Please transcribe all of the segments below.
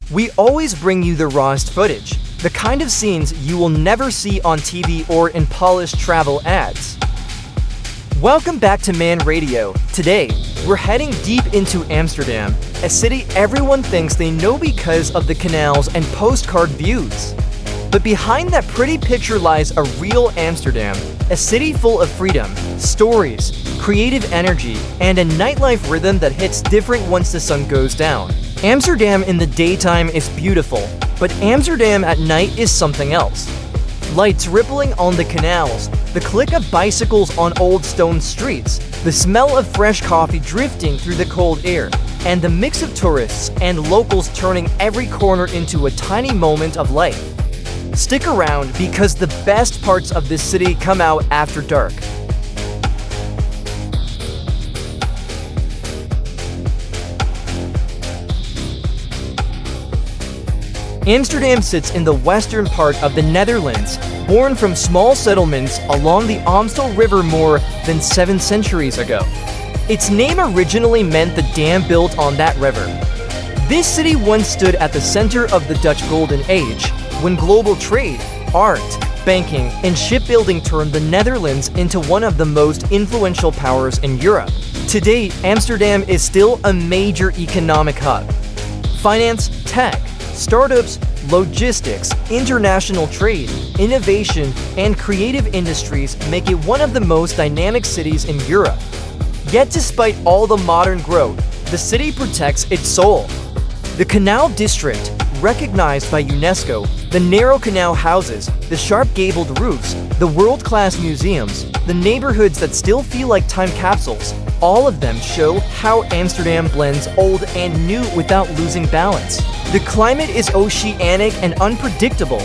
We always bring you the rawest footage, the kind of scenes you will never see on TV or in polished travel ads. Welcome back to Man Radio. Today, we're heading deep into Amsterdam, a city everyone thinks they know because of the canals and postcard views. But behind that pretty picture lies a real Amsterdam, a city full of freedom, stories, creative energy, and a nightlife rhythm that hits different once the sun goes down. Amsterdam in the daytime is beautiful, but Amsterdam at night is something else. Lights rippling on the canals, the click of bicycles on old stone streets, the smell of fresh coffee drifting through the cold air, and the mix of tourists and locals turning every corner into a tiny moment of life. Stick around because the best parts of this city come out after dark. Amsterdam sits in the western part of the Netherlands, born from small settlements along the Amstel River more than 7 centuries ago. Its name originally meant the dam built on that river. This city once stood at the center of the Dutch Golden Age, when global trade, art, banking, and shipbuilding turned the Netherlands into one of the most influential powers in Europe. Today, Amsterdam is still a major economic hub. Finance, tech, startups, logistics, international trade, innovation, and creative industries make it one of the most dynamic cities in Europe. Yet despite all the modern growth, the city protects its soul. The Canal District, recognized by UNESCO, the narrow canal houses, the sharp gabled roofs, the world-class museums, the neighborhoods that still feel like time capsules, all of them show how Amsterdam blends old and new without losing balance. The climate is oceanic and unpredictable.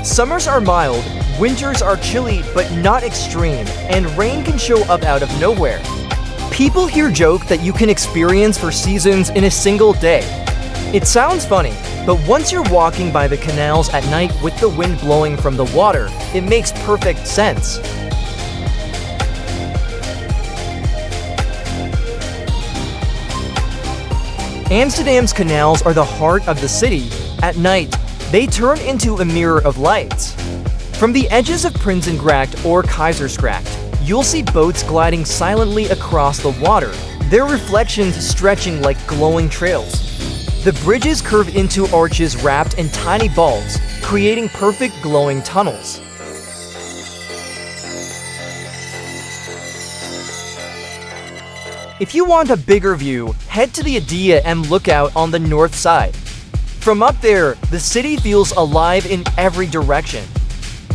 Summers are mild, winters are chilly but not extreme, and rain can show up out of nowhere. People here joke that you can experience 4 seasons in a single day. It sounds funny, but once you're walking by the canals at night with the wind blowing from the water, it makes perfect sense. Amsterdam's canals are the heart of the city. At night, they turn into a mirror of lights. From the edges of Prinsengracht or Keizersgracht, you'll see boats gliding silently across the water, their reflections stretching like glowing trails. The bridges curve into arches wrapped in tiny bulbs, creating perfect glowing tunnels. If you want a bigger view, head to the Idea and look out on the north side. From up there, the city feels alive in every direction.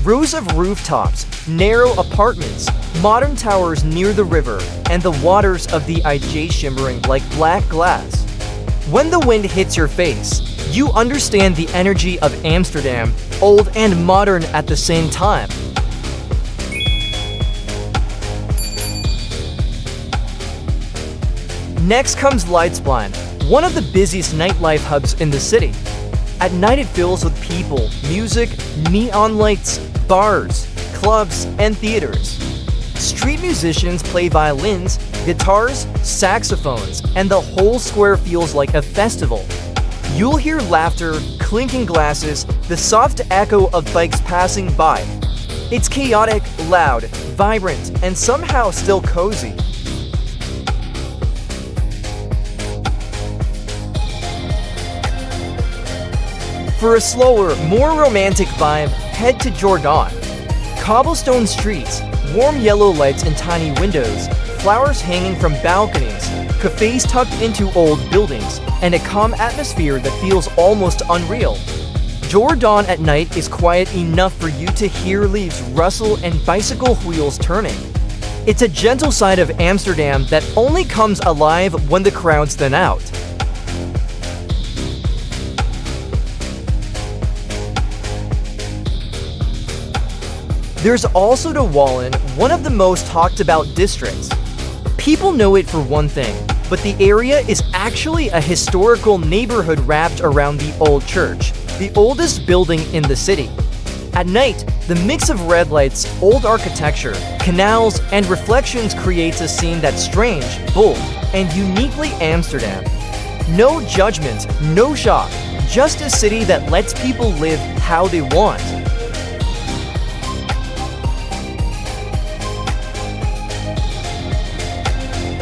Rows of rooftops, narrow apartments, modern towers near the river, and the waters of the IJ shimmering like black glass. When the wind hits your face, you understand the energy of Amsterdam, old and modern at the same time. Next comes Leidseplein, one of the busiest nightlife hubs in the city. At night it fills with people, music, neon lights, bars, clubs, and theaters. Street musicians play violins, guitars, saxophones, and the whole square feels like a festival. You'll hear laughter, clinking glasses, the soft echo of bikes passing by. It's chaotic, loud, vibrant, and somehow still cozy. For a slower, more romantic vibe, head to Jordaan. Cobblestone streets, warm yellow lights in tiny windows, flowers hanging from balconies, cafes tucked into old buildings, and a calm atmosphere that feels almost unreal. Jordaan at night is quiet enough for you to hear leaves rustle and bicycle wheels turning. It's a gentle side of Amsterdam that only comes alive when the crowds thin out. There's also the Wallen, one of the most talked about districts. People know it for one thing, but the area is actually a historical neighborhood wrapped around the old church, the oldest building in the city. At night, the mix of red lights, old architecture, canals, and reflections creates a scene that's strange, bold, and uniquely Amsterdam. No judgment, no shock, just a city that lets people live how they want.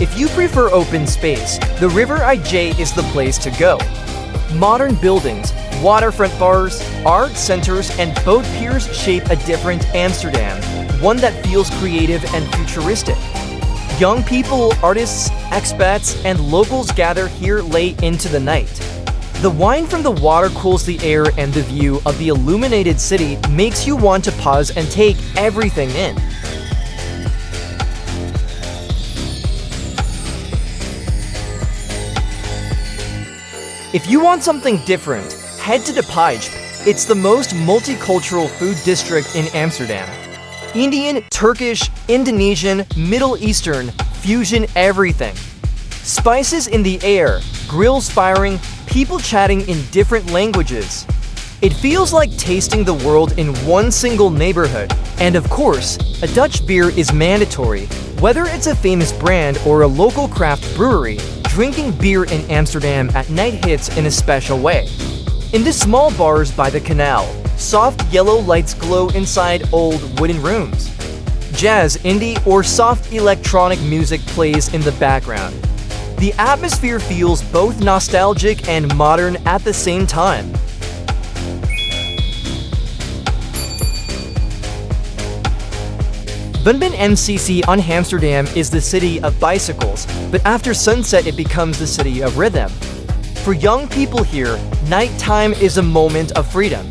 If you prefer open space, the River IJ is the place to go. Modern buildings, waterfront bars, art centers, and boat piers shape a different Amsterdam, one that feels creative and futuristic. Young people, artists, expats, and locals gather here late into the night. The wine from the water cools the air, and the view of the illuminated city makes you want to pause and take everything in. If you want something different, head to the Leidseplein. It's the most multicultural food district in Amsterdam. Indian, Turkish, Indonesian, Middle Eastern, fusion everything. Spices in the air, grills firing, people chatting in different languages. It feels like tasting the world in one single neighborhood. And of course, a Dutch beer is mandatory. Whether it's a famous brand or a local craft brewery, drinking beer in Amsterdam at night hits in a special way. In the small bars by the canal, soft yellow lights glow inside old wooden rooms. Jazz, indie, or soft electronic music plays in the background. The atmosphere feels both nostalgic and modern at the same time. Bunben MCC on Amsterdam is the city of bicycles, but after sunset it becomes the city of rhythm. For young people here, nighttime is a moment of freedom.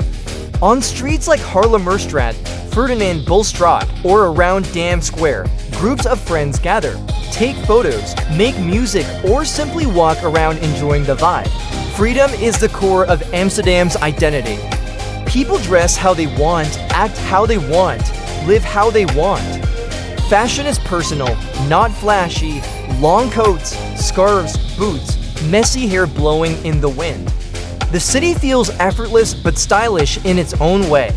On streets like Haarlemmerstraat, Ferdinand Bulstraat, or around Dam Square, groups of friends gather, take photos, make music, or simply walk around enjoying the vibe. Freedom is the core of Amsterdam's identity. People dress how they want, act how they want, live how they want. Fashion is personal, not flashy. Long coats, scarves, boots, messy hair blowing in the wind. The city feels effortless but stylish in its own way.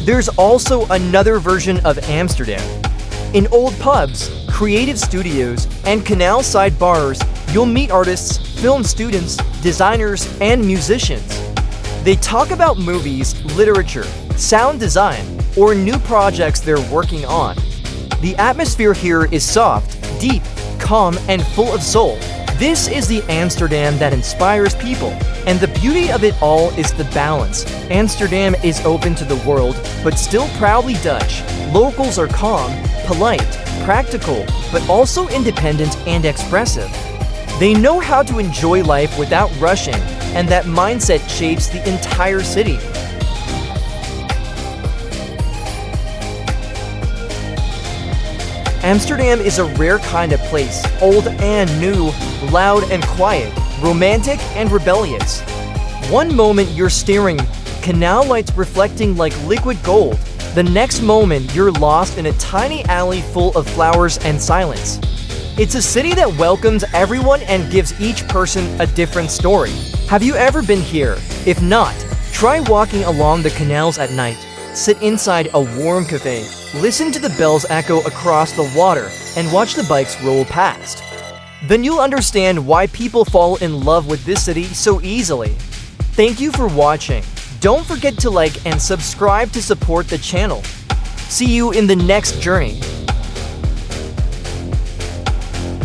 There's also another version of Amsterdam. In old pubs, creative studios, and canal-side bars, you'll meet artists, film students, designers, and musicians. They talk about movies, literature, sound design, or new projects they're working on. The atmosphere here is soft, deep, calm, and full of soul. This is the Amsterdam that inspires people, and the beauty of it all is the balance. Amsterdam is open to the world, but still proudly Dutch. Locals are calm, polite, practical, but also independent and expressive. They know how to enjoy life without rushing, and that mindset shapes the entire city. Amsterdam is a rare kind of place, old and new, loud and quiet, romantic and rebellious. One moment you're staring, canal lights reflecting like liquid gold. The next moment you're lost in a tiny alley full of flowers and silence. It's a city that welcomes everyone and gives each person a different story. Have you ever been here? If not, try walking along the canals at night. Sit inside a warm cafe, listen to the bells echo across the water, and watch the bikes roll past. Then you'll understand why people fall in love with this city so easily. Thank you for watching. Don't forget to like and subscribe to support the channel. See you in the next journey.